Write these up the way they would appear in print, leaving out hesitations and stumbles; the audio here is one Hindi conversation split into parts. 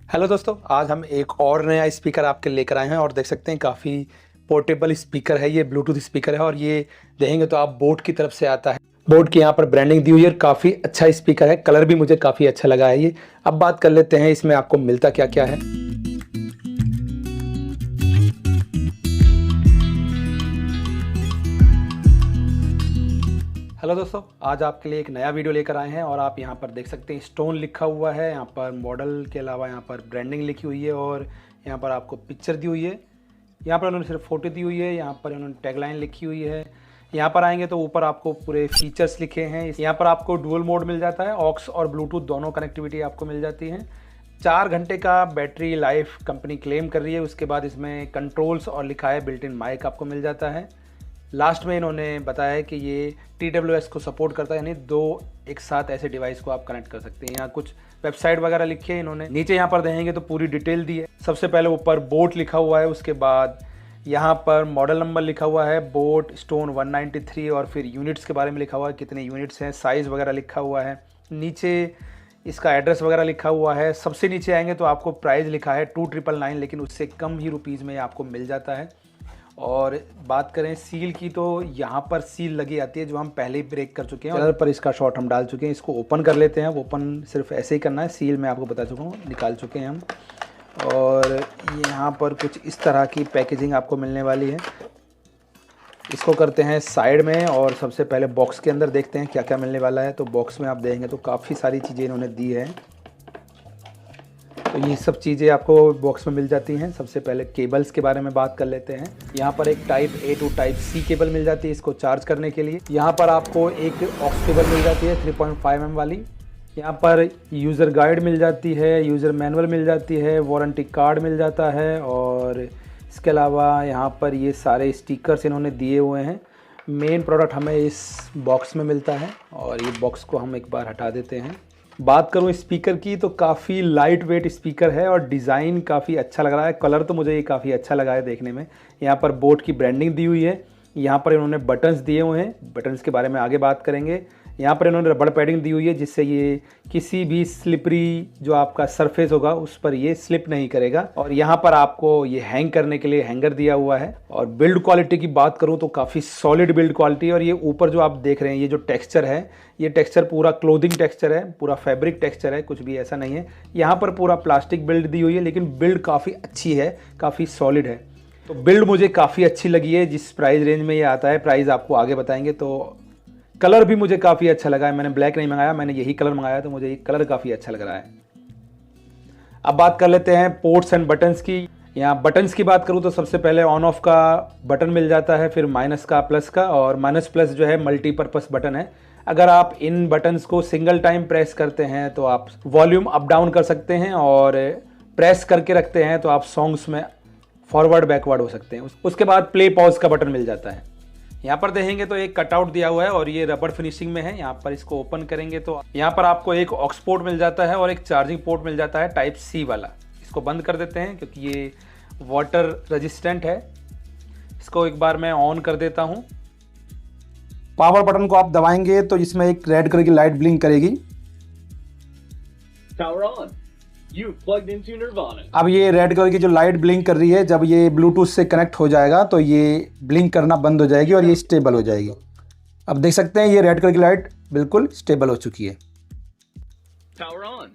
हेलो दोस्तों, आज हम एक और नया स्पीकर आपके लेकर आए हैं और देख सकते हैं काफ़ी पोर्टेबल स्पीकर है। ये ब्लूटूथ स्पीकर है और ये देखेंगे तो आप बोट की तरफ से आता है। बोट की यहाँ पर ब्रांडिंग दी हुई है। काफ़ी अच्छा स्पीकर है, कलर भी मुझे काफ़ी अच्छा लगा है ये। अब बात कर लेते हैं इसमें आपको मिलता क्या क्या है। हेलो दोस्तों, आज आपके लिए एक नया वीडियो लेकर आए हैं और आप यहाँ पर देख सकते हैं स्टोन लिखा हुआ है। यहाँ पर मॉडल के अलावा यहाँ पर ब्रांडिंग लिखी हुई है और यहाँ पर आपको पिक्चर दी हुई है। यहाँ पर उन्होंने सिर्फ फोटो दी हुई है, यहाँ पर उन्होंने टैगलाइन लिखी हुई है। यहाँ पर आएंगे तो ऊपर आपको पूरे फीचर्स लिखे हैं। यहाँ पर आपको डुअल मोड मिल जाता है, ऑक्स और ब्लूटूथ दोनों कनेक्टिविटी आपको मिल जाती है। 4 घंटे का बैटरी लाइफ कंपनी क्लेम कर रही है। उसके बाद इसमें कंट्रोल्स और लिखा है बिल्ट इन माइक आपको मिल जाता है। लास्ट में इन्होंने बताया है कि ये TWS को सपोर्ट करता है, यानी 2 एक साथ ऐसे डिवाइस को आप कनेक्ट कर सकते हैं। यहाँ कुछ वेबसाइट वगैरह लिखी है इन्होंने। नीचे यहाँ पर देखेंगे तो पूरी डिटेल दी है। सबसे पहले ऊपर बोट लिखा हुआ है, उसके बाद यहाँ पर मॉडल नंबर लिखा हुआ है बोट स्टोन 193 और फिर यूनिट्स के बारे में लिखा हुआ है, कितने यूनिट्स हैं, साइज़ वगैरह लिखा हुआ है। नीचे इसका एड्रेस वगैरह लिखा हुआ है। सबसे नीचे आएंगे तो आपको प्राइस लिखा है 2999, लेकिन उससे कम ही रुपीज़ में आपको मिल जाता है। और बात करें सील की तो यहाँ पर सील लगी आती है जो हम पहले ही ब्रेक कर चुके हैं। कलर पर इसका शॉट हम डाल चुके हैं। इसको ओपन कर लेते हैं। ओपन सिर्फ ऐसे ही करना है, सील मैं आपको बता चुका हूँ, निकाल चुके हैं हम। और यहाँ पर कुछ इस तरह की पैकेजिंग आपको मिलने वाली है। इसको करते हैं साइड में और सबसे पहले बॉक्स के अंदर देखते हैं क्या क्या मिलने वाला है। तो बॉक्स में आप देखेंगे तो काफ़ी सारी चीज़ें इन्होंने दी है। तो ये सब चीज़ें आपको बॉक्स में मिल जाती हैं। सबसे पहले केबल्स के बारे में बात कर लेते हैं। यहाँ पर एक type A two type C cable मिल जाती है इसको चार्ज करने के लिए। यहाँ पर आपको एक ऑक्स केबल मिल जाती है 3.5 mm वाली। यहाँ पर यूज़र गाइड मिल जाती है, यूज़र मैनुअल मिल जाती है, वारंटी कार्ड मिल जाता है और इसके अलावा यहाँ पर ये सारे स्टिकर्स इन्होंने दिए हुए हैं। मेन प्रोडक्ट हमें इस बॉक्स में मिलता है और ये बॉक्स को हम एक बार हटा देते हैं। बात करूं स्पीकर की तो काफ़ी लाइट वेट स्पीकर है और डिज़ाइन काफ़ी अच्छा लग रहा है। कलर तो मुझे ये काफ़ी अच्छा लगा है देखने में। यहाँ पर बोट की ब्रांडिंग दी हुई है। यहाँ पर इन्होंने बटन्स दिए हुए हैं, बटन्स के बारे में आगे बात करेंगे। यहाँ पर इन्होंने रबड़ पैडिंग दी हुई है जिससे ये किसी भी स्लिपरी जो आपका सरफेस होगा उस पर ये स्लिप नहीं करेगा। और यहाँ पर आपको ये हैंग करने के लिए हैंगर दिया हुआ है। और बिल्ड क्वालिटी की बात करूँ तो काफ़ी सॉलिड बिल्ड क्वालिटी। और ये ऊपर जो आप देख रहे हैं ये जो टेक्सचर है, ये टेक्सचर पूरा क्लोथिंग टेक्सचर है, पूरा फैब्रिक टेक्सचर है, कुछ भी ऐसा नहीं है। यहाँ पर पूरा प्लास्टिक बिल्ड दी हुई है, लेकिन बिल्ड काफ़ी अच्छी है, काफ़ी सॉलिड है। तो बिल्ड मुझे काफ़ी अच्छी लगी है। जिस प्राइस रेंज में ये आता है, प्राइस आपको आगे बताएंगे। तो कलर भी मुझे काफ़ी अच्छा लगा है। मैंने ब्लैक नहीं मंगाया, मैंने यही कलर मंगाया, तो मुझे ये कलर काफ़ी अच्छा लग रहा है। अब बात कर लेते हैं पोर्ट्स एंड बटन्स की। यहाँ बटन्स की बात करूँ तो सबसे पहले ऑन ऑफ का बटन मिल जाता है, फिर माइनस का, प्लस का, और माइनस प्लस जो है मल्टीपर्पज़ बटन है। अगर आप इन बटन्स को सिंगल टाइम प्रेस करते हैं तो आप वॉल्यूम अप डाउन कर सकते हैं और प्रेस करके रखते हैं तो आप सॉन्ग्स में फॉरवर्ड बैकवर्ड हो सकते हैं। उसके बाद प्ले पॉज का बटन मिल जाता है। यहाँ पर देखेंगे तो एक कटआउट दिया हुआ है और ये रबड़ फिनिशिंग में है। यहाँ पर इसको ओपन करेंगे तो यहाँ पर आपको एक ऑक्स पोर्ट मिल जाता है और एक चार्जिंग पोर्ट मिल जाता है टाइप C वाला। इसको बंद कर देते हैं क्योंकि ये वाटर रेजिस्टेंट है। इसको एक बार मैं ऑन कर देता हूँ। पावर बटन को आप दबाएंगे तो इसमें एक रेड कलर की लाइट ब्लिंक करेगी। Power on. You've plugged into Nirvana. अब ये रेड कलर की जो लाइट ब्लिंक कर रही है, जब ये ब्लूटूथ से कनेक्ट हो जाएगा तो ये ब्लिंक करना बंद हो जाएगी और ये स्टेबल हो जाएगी। अब देख सकते हैं ये रेड कलर की लाइट बिल्कुल स्टेबल हो चुकी है। Power on.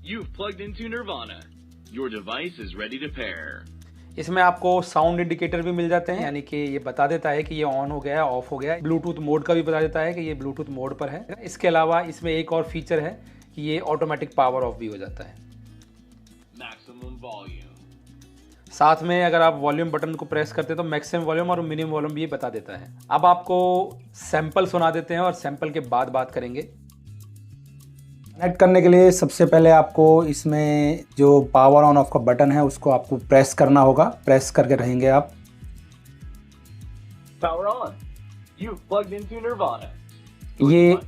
You've plugged into Nirvana. Your device is ready to pair. इसमें आपको साउंड इंडिकेटर भी मिल जाते हैं, यानी कि ये बता देता है कि ये ऑन हो गया है, ऑफ हो गया है। ब्लूटूथ मोड का भी बता देता है कि ये ब्लूटूथ मोड पर है। इसके अलावा इसमें एक और फीचर है कि ये ऑटोमेटिक पावर ऑफ भी हो जाता है। Maximum volume. साथ में अगर आप वॉल्यूम बटन को प्रेस करते हैं तो मैक्सिमम वॉल्यूम और मिनिमम वॉल्यूम भी ये बता देता है। अब आपको सैंपल सुना देते हैं और सैंपल के बाद बात करेंगे। कनेक्ट करने के लिए सबसे पहले आपको इसमें जो पावर ऑन ऑफ का बटन है उसको आपको प्रेस करना होगा। प्रेस करके रहेंगे आप। Power on. You've plugged into Nirvana. ये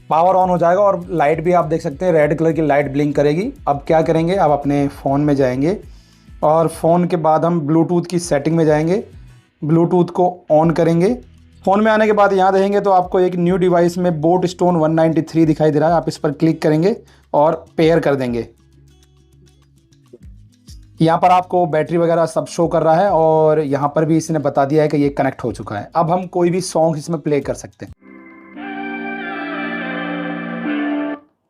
पावर ऑन हो जाएगा और लाइट भी आप देख सकते हैं रेड कलर की लाइट ब्लिंक करेगी। अब क्या करेंगे, आप अपने फ़ोन में जाएंगे और फ़ोन के बाद हम ब्लूटूथ की सेटिंग में जाएंगे। ब्लूटूथ को ऑन करेंगे। फ़ोन में आने के बाद यहाँ देखेंगे तो आपको एक न्यू डिवाइस में बोट स्टोन 193 दिखाई दे रहा है। आप इस पर क्लिक करेंगे और पेयर कर देंगे। यहाँ पर आपको बैटरी वगैरह सब शो कर रहा है और यहाँ पर भी इसने बता दिया है कि ये कनेक्ट हो चुका है। अब हम कोई भी सॉन्ग इसमें प्ले कर सकते हैं।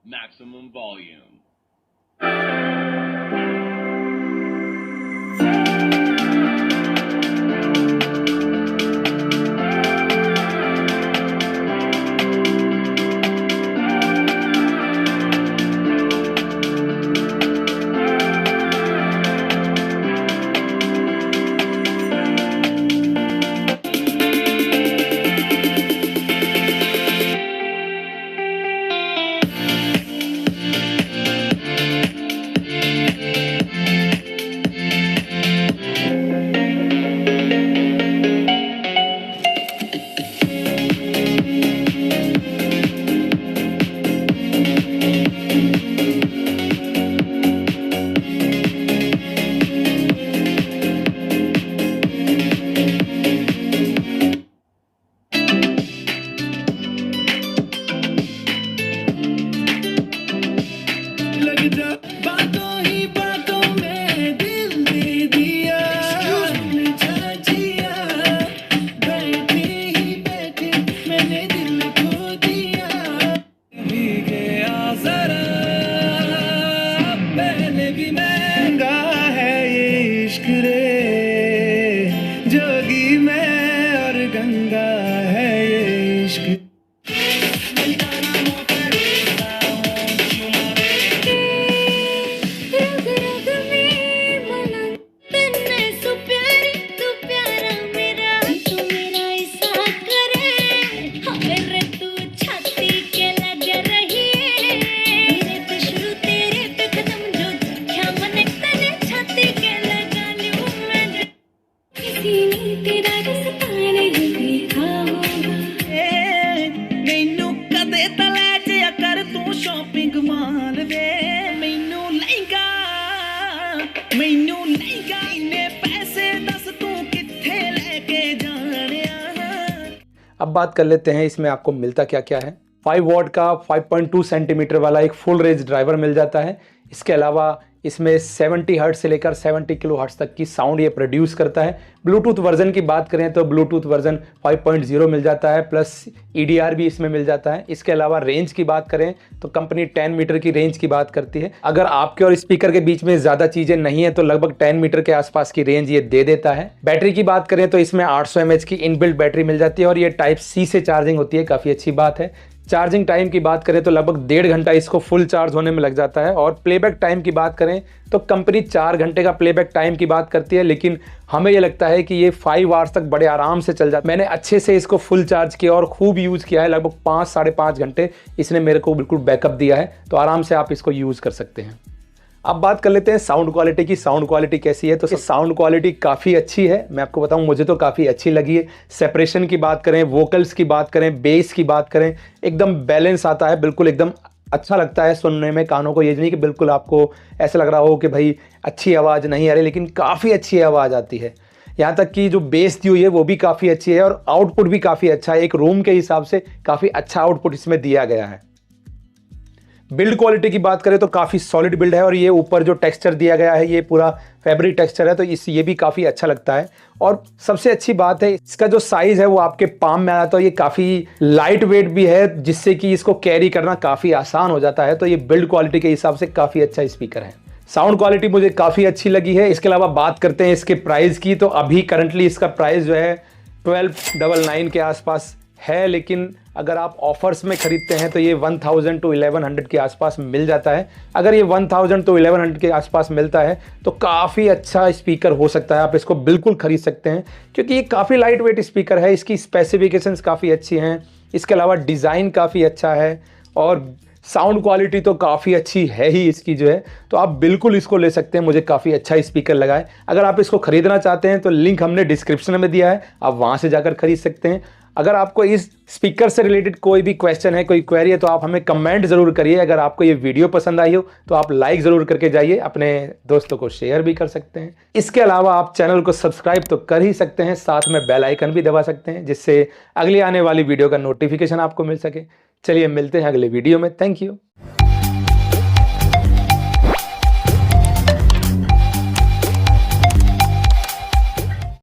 Maximum volume. जोगी मैं और गंगा है ये इश्क। अब बात कर लेते हैं इसमें आपको मिलता क्या क्या है। 5 वॉट का 5.2 सेंटीमीटर वाला एक फुल रेंज ड्राइवर मिल जाता है। इसके अलावा इसमें 70 हर्ट्ज से लेकर 70 किलो हर्ट्ज तक की साउंड ये प्रोड्यूस करता है। ब्लूटूथ वर्जन की बात करें तो ब्लूटूथ वर्जन 5.0 मिल जाता है, प्लस EDR भी इसमें मिल जाता है। इसके अलावा रेंज की बात करें तो कंपनी 10 मीटर की रेंज की बात करती है। अगर आपके और स्पीकर के बीच में ज़्यादा चीज़ें नहीं है तो लगभग 10 मीटर के आसपास की रेंज ये दे देता है। बैटरी की बात करें तो इसमें 800 mAh की इनबिल्ट बैटरी मिल जाती है और ये Type-C से चार्जिंग होती है, काफ़ी अच्छी बात है। चार्जिंग टाइम की बात करें तो लगभग 1.5 घंटा इसको फुल चार्ज होने में लग जाता है। और प्लेबैक टाइम की बात करें तो कंपनी 4 घंटे का प्लेबैक टाइम की बात करती है, लेकिन हमें ये लगता है कि ये 5 आवर्स तक बड़े आराम से चल जाता है। मैंने अच्छे से इसको फुल चार्ज किया और खूब यूज़ किया है, लगभग 5-5.5 घंटे इसने मेरे को बिल्कुल बैकअप दिया है, तो आराम से आप इसको यूज़ कर सकते हैं। अब बात कर लेते हैं साउंड क्वालिटी की। साउंड क्वालिटी कैसी है? तो साउंड क्वालिटी काफ़ी अच्छी है, मैं आपको बताऊं मुझे तो काफ़ी अच्छी लगी है। सेपरेशन की बात करें, वोकल्स की बात करें, बेस की बात करें, एकदम बैलेंस आता है, बिल्कुल एकदम अच्छा लगता है सुनने में कानों को। ये नहीं कि बिल्कुल आपको ऐसा लग रहा हो कि भाई अच्छी आवाज़ नहीं आ रही, लेकिन काफ़ी अच्छी आवाज़ आती है। यहाँ तक कि जो बेस दी हुई है वो भी काफ़ी अच्छी है और आउटपुट भी काफ़ी अच्छा है। एक रूम के हिसाब से काफ़ी अच्छा आउटपुट इसमें दिया गया है। बिल्ड क्वालिटी की बात करें तो काफ़ी सॉलिड बिल्ड है और ये ऊपर जो टेक्सचर दिया गया है ये पूरा फैब्रिक टेक्सचर है, तो ये भी काफ़ी अच्छा लगता है। और सबसे अच्छी बात है इसका जो साइज़ है वो आपके पाम में आता है, तो ये काफ़ी लाइट वेट भी है, जिससे कि इसको कैरी करना काफ़ी आसान हो जाता है। तो ये बिल्ड क्वालिटी के हिसाब से काफ़ी अच्छा स्पीकर है। साउंड क्वालिटी मुझे काफ़ी अच्छी लगी है। इसके अलावा बात करते हैं इसके प्राइस की, तो अभी करंटली इसका प्राइस जो है 1299 के आसपास है, लेकिन अगर आप ऑफर्स में खरीदते हैं तो ये 1000 to 1100 के आसपास मिल जाता है। अगर ये 1000 to 1100 के आसपास मिलता है तो काफ़ी अच्छा स्पीकर हो सकता है, आप इसको बिल्कुल खरीद सकते हैं, क्योंकि ये काफ़ी लाइट वेट स्पीकर है। इसकी स्पेसिफिकेशंस काफ़ी अच्छी हैं, इसके अलावा डिज़ाइन काफ़ी अच्छा है और साउंड क्वालिटी तो काफ़ी अच्छी है ही इसकी जो है, तो आप बिल्कुल इसको ले सकते हैं। मुझे काफ़ी अच्छा स्पीकर लगा है। अगर आप इसको खरीदना चाहते हैं तो लिंक हमने डिस्क्रिप्शन में दिया है, आप वहाँ से जाकर खरीद सकते हैं। अगर आपको इस स्पीकर से रिलेटेड कोई भी क्वेश्चन है, कोई क्वेरी है, तो आप हमें कमेंट ज़रूर करिए। अगर आपको ये वीडियो पसंद आई हो तो आप लाइक ज़रूर करके जाइए, अपने दोस्तों को शेयर भी कर सकते हैं। इसके अलावा आप चैनल को सब्सक्राइब तो कर ही सकते हैं, साथ में बेल आइकन भी दबा सकते हैं, जिससे अगली आने वाली वीडियो का नोटिफिकेशन आपको मिल सके। चलिए मिलते हैं अगले वीडियो में। Thank you.